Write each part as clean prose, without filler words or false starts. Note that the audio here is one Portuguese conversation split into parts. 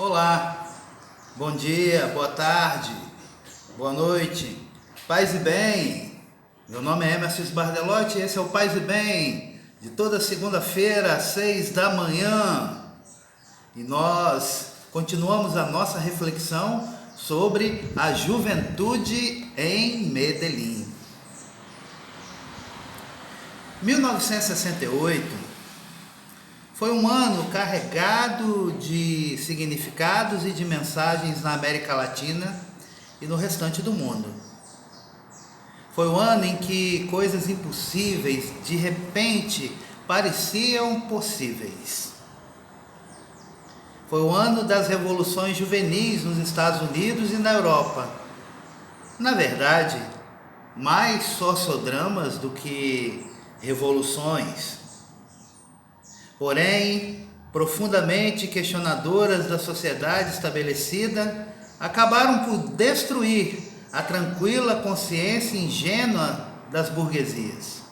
Olá, bom dia, boa tarde, boa noite, paz e bem. Meu nome é Emerson Bardelotti e esse é o Paz e Bem, de toda segunda-feira às 6 da manhã. E nós continuamos a nossa reflexão sobre a juventude em Medellín. 1968 foi um ano carregado de significados e de mensagens na América Latina e no restante do mundo. Foi o ano em que coisas impossíveis de repente pareciam possíveis. Foi o ano das revoluções juvenis nos Estados Unidos e na Europa. Na verdade, mais sociodramas do que revoluções. Porém, profundamente questionadoras da sociedade estabelecida, acabaram por destruir a tranquila consciência ingênua das burguesias.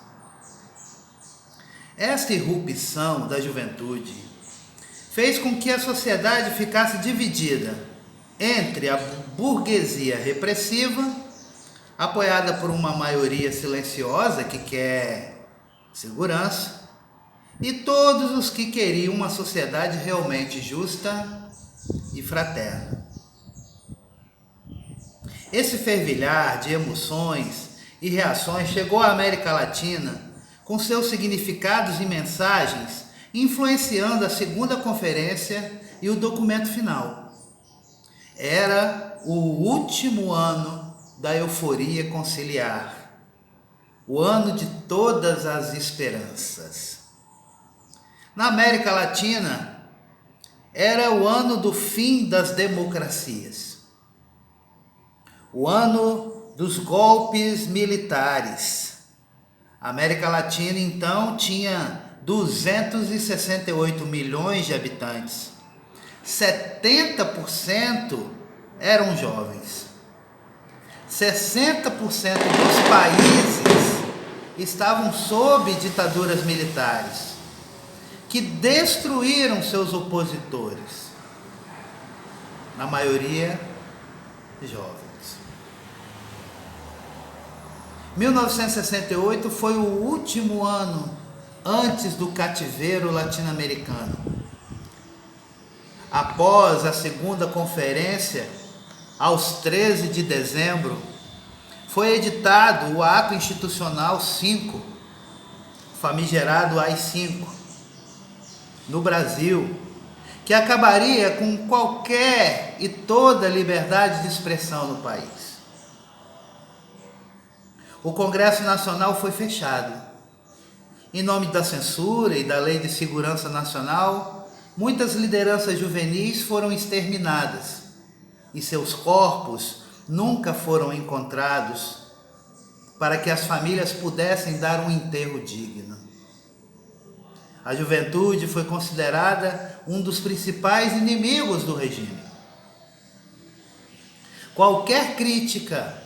Esta irrupção da juventude fez com que a sociedade ficasse dividida entre a burguesia repressiva, apoiada por uma maioria silenciosa que quer segurança, e todos os que queriam uma sociedade realmente justa e fraterna. Esse fervilhar de emoções e reações chegou à América Latina com seus significados e mensagens, influenciando a segunda conferência e o documento final. Era o último ano da euforia conciliar, o ano de todas as esperanças. Na América Latina, era o ano do fim das democracias, o ano dos golpes militares. A América Latina, então, tinha 268 milhões de habitantes. 70% eram jovens. 60% dos países estavam sob ditaduras militares, que destruíram seus opositores, na maioria jovens. 1968 foi o último ano antes do cativeiro latino-americano. Após a segunda conferência, aos 13 de dezembro, foi editado o Ato Institucional 5, famigerado AI-5, no Brasil, que acabaria com qualquer e toda liberdade de expressão no país. O Congresso Nacional foi fechado. Em nome da censura e da Lei de Segurança Nacional, muitas lideranças juvenis foram exterminadas e seus corpos nunca foram encontrados para que as famílias pudessem dar um enterro digno. A juventude foi considerada um dos principais inimigos do regime. Qualquer crítica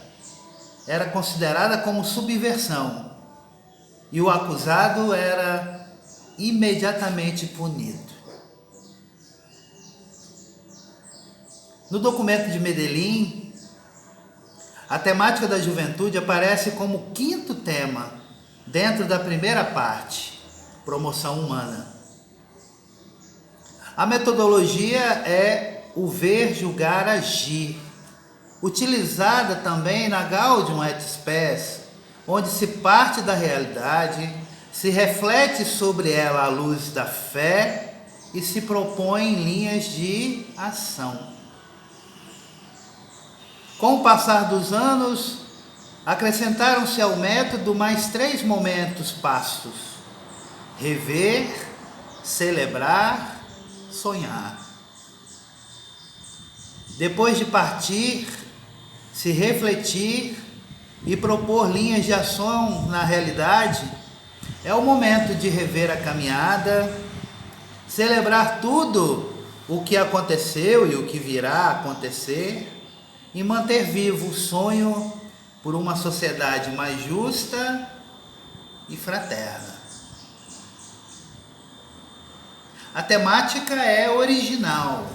era considerada como subversão e o acusado era imediatamente punido. No documento de Medellín, a temática da juventude aparece como quinto tema dentro da primeira parte, promoção humana. A metodologia é o ver, julgar, agir, utilizada também na Gaudium et Spes, onde se parte da realidade, se reflete sobre ela à luz da fé e se propõe linhas de ação. Com o passar dos anos, acrescentaram-se ao método mais 3 momentos passos: rever, celebrar, sonhar. Depois de partir, se refletir e propor linhas de ação na realidade, é o momento de rever a caminhada, celebrar tudo o que aconteceu e o que virá a acontecer e manter vivo o sonho por uma sociedade mais justa e fraterna. A temática é original,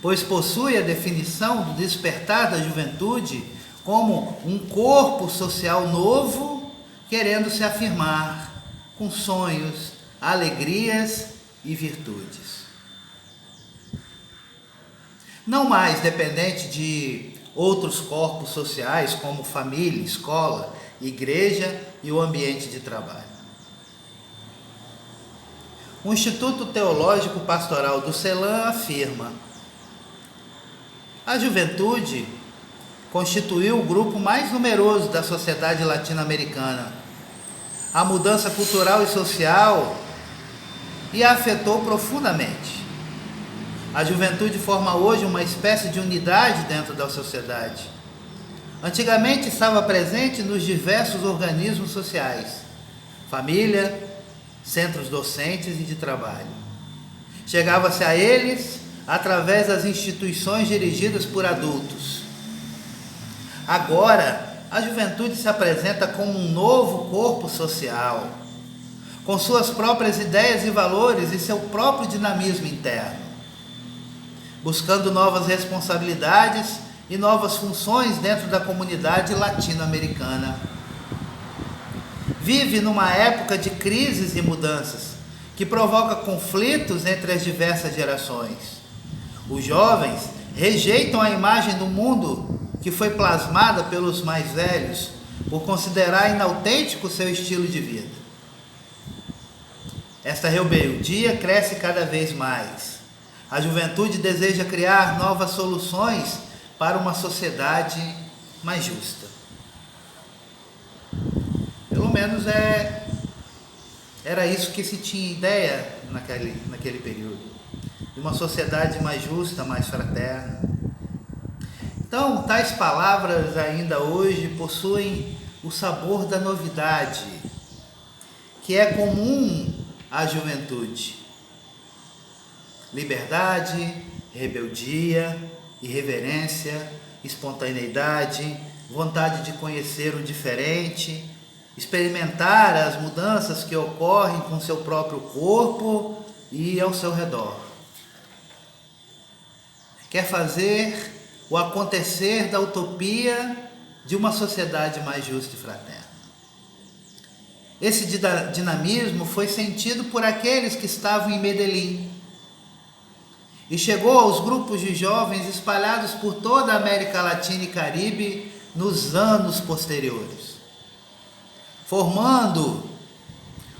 pois possui a definição do despertar da juventude como um corpo social novo, querendo se afirmar, com sonhos, alegrias e virtudes. Não mais dependente de outros corpos sociais, como família, escola, igreja e o ambiente de trabalho. O Instituto Teológico Pastoral do CELAM afirma: a juventude constituiu o grupo mais numeroso da sociedade latino-americana. A mudança cultural e social e a afetou profundamente. A juventude forma hoje uma espécie de unidade dentro da sociedade. Antigamente estava presente nos diversos organismos sociais, família, centros docentes e de trabalho. Chegava-se a eles através das instituições dirigidas por adultos. Agora, a juventude se apresenta como um novo corpo social, com suas próprias ideias e valores e seu próprio dinamismo interno, buscando novas responsabilidades e novas funções dentro da comunidade latino-americana. Vive numa época de crises e mudanças, que provoca conflitos entre as diversas gerações. Os jovens rejeitam a imagem do mundo que foi plasmada pelos mais velhos, por considerar inautêntico seu estilo de vida. Esta rebeldia cresce cada vez mais. A juventude deseja criar novas soluções para uma sociedade mais justa. Pelo menos era isso que se tinha ideia naquele período, de uma sociedade mais justa, mais fraterna. Então, tais palavras ainda hoje possuem o sabor da novidade, que é comum à juventude. Liberdade, rebeldia, irreverência, espontaneidade, vontade de conhecer o diferente, experimentar as mudanças que ocorrem com seu próprio corpo e ao seu redor. Quer fazer o acontecer da utopia de uma sociedade mais justa e fraterna. Esse dinamismo foi sentido por aqueles que estavam em Medellín e chegou aos grupos de jovens espalhados por toda a América Latina e Caribe nos anos posteriores, formando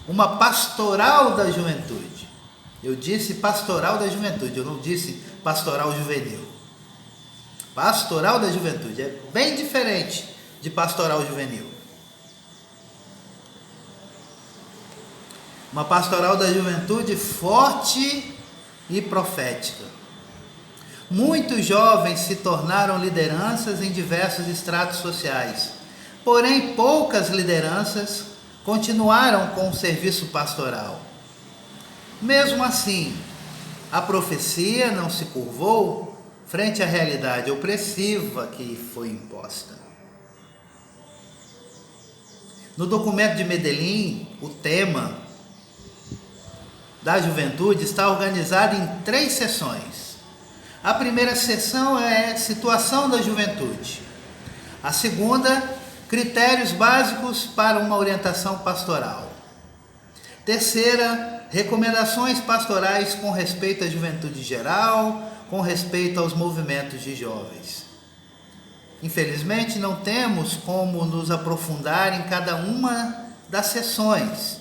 uma pastoral da juventude. Eu disse pastoral da juventude, eu não disse pastoral juvenil. Pastoral da juventude é bem diferente de pastoral juvenil. Uma pastoral da juventude forte e profética. Muitos jovens se tornaram lideranças em diversos estratos sociais, porém poucas lideranças continuaram com o serviço pastoral. Mesmo assim, a profecia não se curvou frente à realidade opressiva que foi imposta. No documento de Medellín, o tema da juventude está organizado em 3 seções. A primeira seção é situação da juventude. A segunda, critérios básicos para uma orientação pastoral. Terceira, recomendações pastorais com respeito à juventude geral, com respeito aos movimentos de jovens. Infelizmente, não temos como nos aprofundar em cada uma das seções,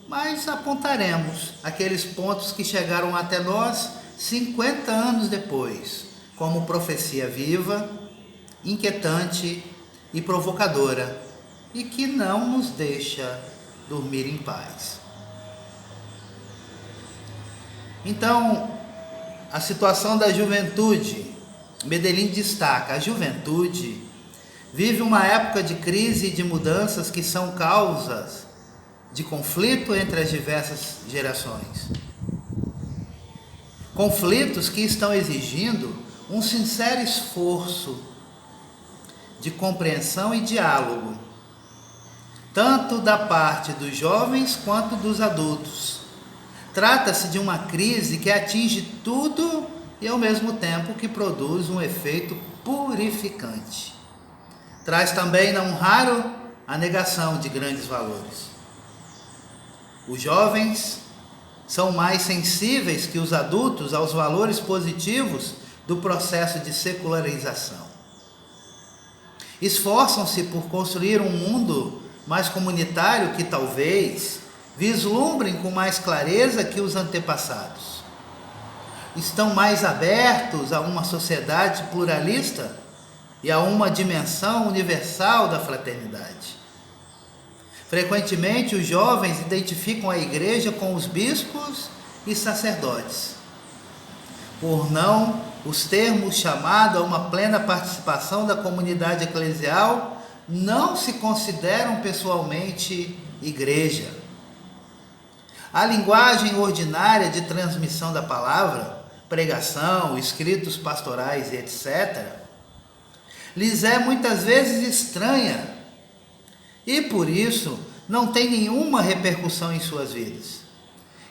mas apontaremos aqueles pontos que chegaram até nós 50 anos depois, como profecia viva, inquietante e provocadora, e que não nos deixa dormir em paz. Então, a situação da juventude, Medellín destaca: a juventude vive uma época de crise e de mudanças que são causas de conflito entre as diversas gerações. Conflitos que estão exigindo um sincero esforço de compreensão e diálogo, tanto da parte dos jovens quanto dos adultos. Trata-se de uma crise que atinge tudo e ao mesmo tempo que produz um efeito purificante. Traz também, não raro, a negação de grandes valores. Os jovens são mais sensíveis que os adultos aos valores positivos do processo de secularização. Esforçam-se por construir um mundo mais comunitário que talvez vislumbrem com mais clareza que os antepassados. Estão mais abertos a uma sociedade pluralista e a uma dimensão universal da fraternidade. Frequentemente, os jovens identificam a igreja com os bispos e sacerdotes, por não os termos chamado a uma plena participação da comunidade eclesial, não se consideram pessoalmente igreja. A linguagem ordinária de transmissão da palavra, pregação, escritos pastorais e etc., lhes é muitas vezes estranha e, por isso, não tem nenhuma repercussão em suas vidas.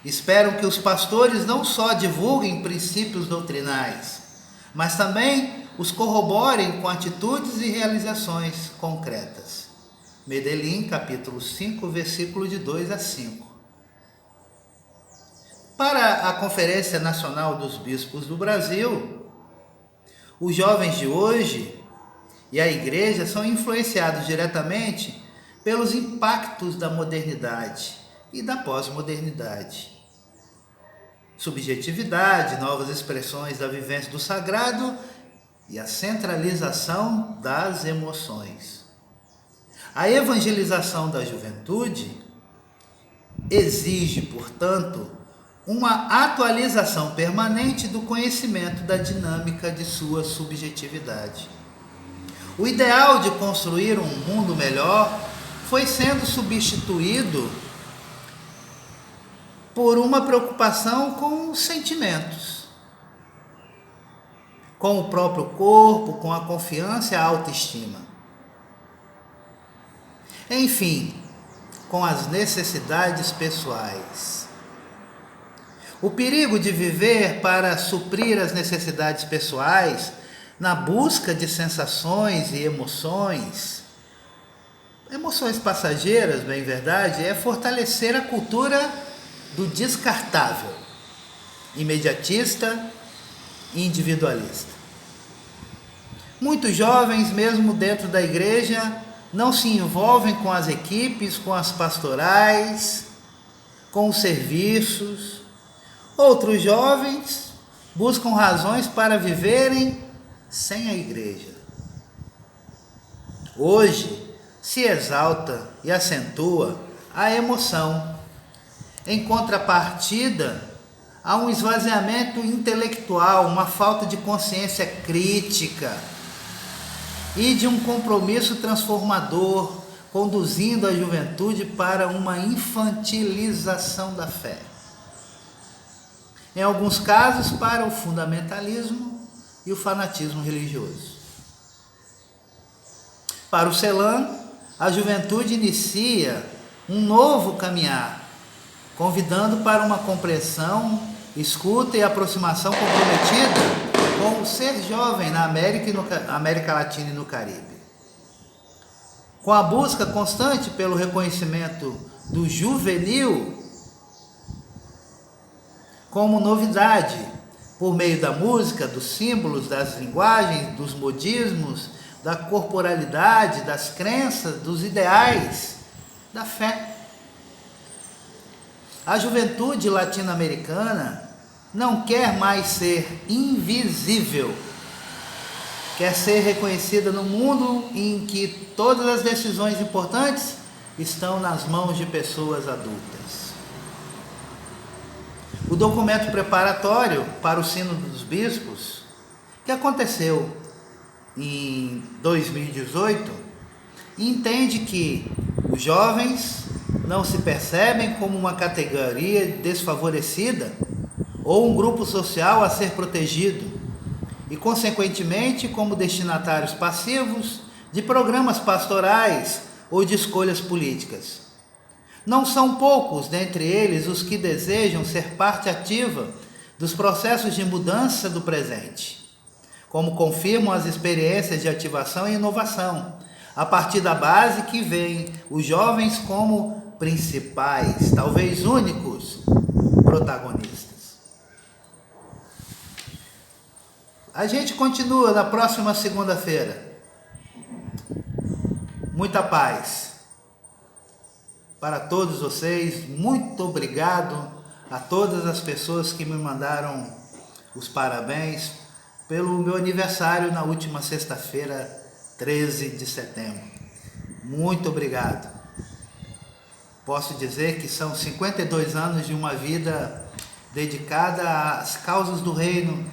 Esperam que os pastores não só divulguem princípios doutrinais, mas também os corroborem com atitudes e realizações concretas. Medellín, capítulo 5, versículo de 2 a 5. Para a Conferência Nacional dos Bispos do Brasil, os jovens de hoje e a igreja são influenciados diretamente pelos impactos da modernidade e da pós-modernidade. Subjetividade, novas expressões da vivência do sagrado e a centralização das emoções. A evangelização da juventude exige, portanto, uma atualização permanente do conhecimento da dinâmica de sua subjetividade. O ideal de construir um mundo melhor foi sendo substituído por uma preocupação com os sentimentos, com o próprio corpo, com a confiança e a autoestima. Enfim, com as necessidades pessoais. O perigo de viver para suprir as necessidades pessoais, na busca de sensações e emoções passageiras, bem verdade, é fortalecer a cultura do descartável, imediatista e individualista. Muitos jovens, mesmo dentro da igreja, não se envolvem com as equipes, com as pastorais, com os serviços. Outros jovens buscam razões para viverem sem a igreja. Hoje se exalta e acentua a emoção. Em contrapartida, há um esvaziamento intelectual, uma falta de consciência crítica e de um compromisso transformador, conduzindo a juventude para uma infantilização da fé. Em alguns casos, para o fundamentalismo e o fanatismo religioso. Para o Celan, a juventude inicia um novo caminhar, convidando para uma compreensão, escuta e aproximação comprometida com o ser jovem na América Latina e no Caribe. Com a busca constante pelo reconhecimento do juvenil como novidade, por meio da música, dos símbolos, das linguagens, dos modismos, da corporalidade, das crenças, dos ideais, da fé. A juventude latino-americana não quer mais ser invisível, quer ser reconhecida no mundo em que todas as decisões importantes estão nas mãos de pessoas adultas. O documento preparatório para o Sínodo dos Bispos, que aconteceu em 2018, entende que os jovens não se percebem como uma categoria desfavorecida ou um grupo social a ser protegido e, consequentemente, como destinatários passivos de programas pastorais ou de escolhas políticas. Não são poucos dentre eles os que desejam ser parte ativa dos processos de mudança do presente, como confirmam as experiências de ativação e inovação, a partir da base que veem os jovens como principais, talvez únicos, protagonistas. A gente continua na próxima segunda-feira. Muita paz para todos vocês. Muito obrigado a todas as pessoas que me mandaram os parabéns pelo meu aniversário na última sexta-feira, 13 de setembro. Muito obrigado. Posso dizer que são 52 anos de uma vida dedicada às causas do reino,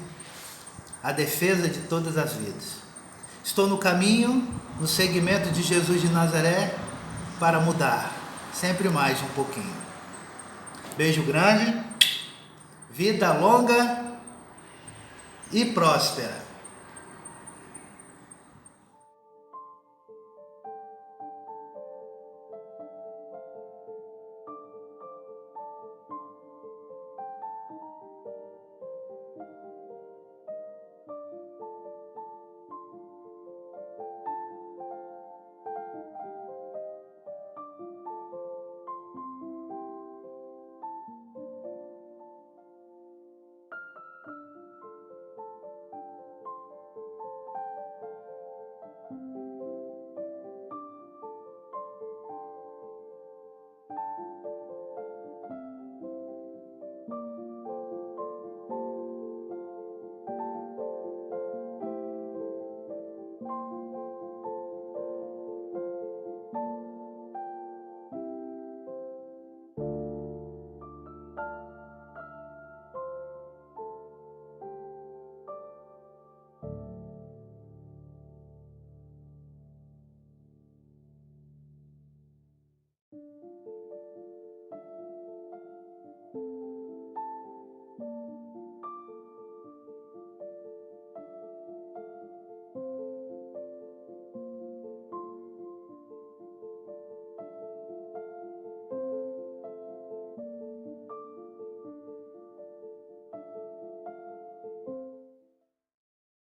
à defesa de todas as vidas. Estou no caminho, no segmento de Jesus de Nazaré, para mudar sempre mais um pouquinho. Beijo grande, vida longa e próspera.